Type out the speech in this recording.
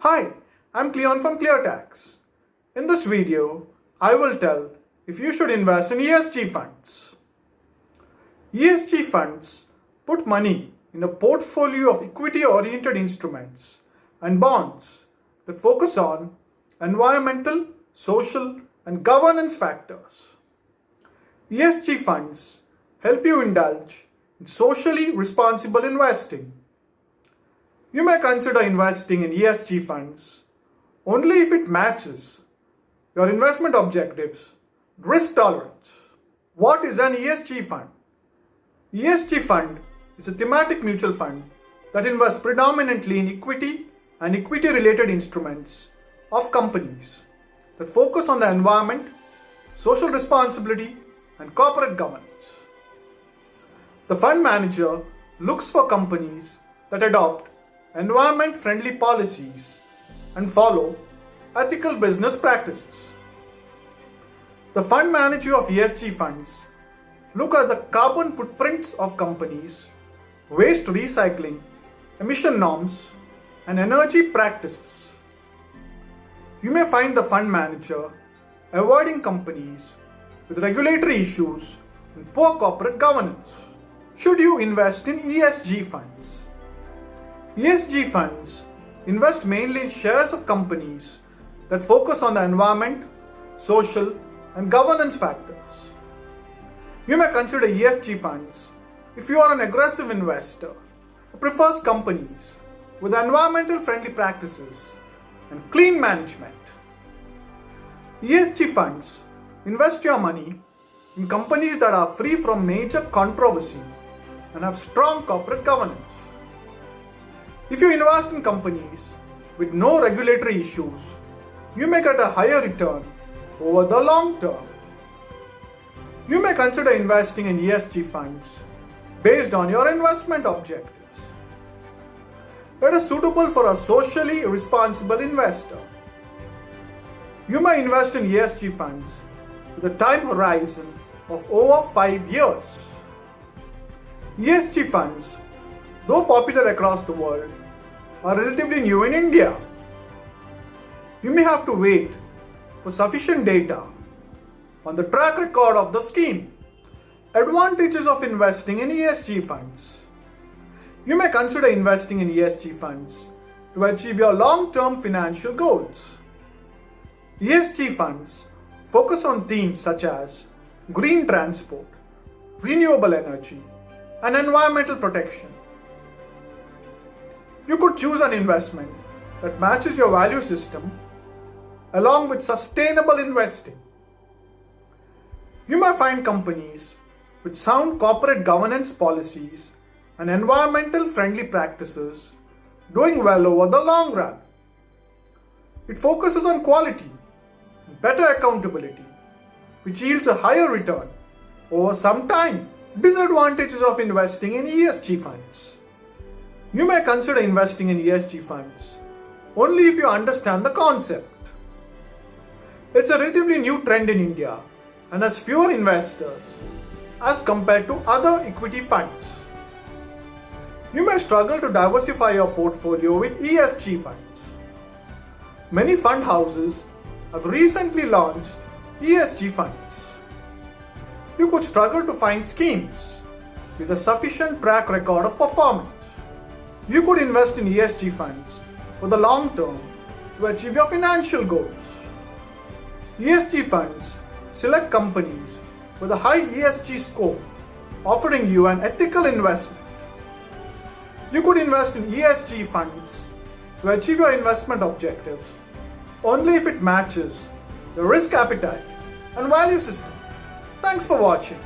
Hi, I'm Cleon from ClearTax. In this video, I will tell if you should invest in ESG funds. ESG funds put money in a portfolio of equity-oriented instruments and bonds that focus on environmental, social, and governance factors. ESG funds help you indulge in socially responsible investing. You may consider investing in ESG funds only if it matches your investment objectives, risk tolerance. What is an ESG fund? ESG fund is a thematic mutual fund that invests predominantly in equity and equity-related instruments of companies that focus on the environment, social responsibility, and corporate governance. The fund manager looks for companies that adopt environment-friendly policies and follow ethical business practices. The fund manager of ESG funds look at the carbon footprints of companies, waste recycling, emission norms, and energy practices. You may find the fund manager avoiding companies with regulatory issues and poor corporate governance. Should you invest in ESG funds? ESG funds invest mainly in shares of companies that focus on the environment, social, and governance factors. You may consider ESG funds if you are an aggressive investor who prefers companies with environmental friendly practices and clean management. ESG funds invest your money in companies that are free from major controversy and have strong corporate governance. If you invest in companies with no regulatory issues, you may get a higher return over the long term. You may consider investing in ESG funds based on your investment objectives. It is suitable for a socially responsible investor. You may invest in ESG funds with a time horizon of over 5 years. ESG funds, though popular across the world, are relatively new in India. You may have to wait for sufficient data on the track record of the scheme. Advantages of investing in ESG funds. You may consider investing in ESG funds to achieve your long-term financial goals. ESG funds focus on themes such as green transport, renewable energy, and environmental protection. You could choose an investment that matches your value system along with sustainable investing. You may find companies with sound corporate governance policies and environmental friendly practices doing well over the long run. It focuses on quality and better accountability, which yields a higher return over some time. Disadvantages of investing in ESG funds. You may consider investing in ESG funds only if you understand the concept. It's a relatively new trend in India and has fewer investors as compared to other equity funds. You may struggle to diversify your portfolio with ESG funds. Many fund houses have recently launched ESG funds. You could struggle to find schemes with a sufficient track record of performance. You could invest in ESG funds for the long term to achieve your financial goals. ESG funds select companies with a high ESG score, offering you an ethical investment. You could invest in ESG funds to achieve your investment objectives only if it matches your risk appetite and value system. Thanks for watching.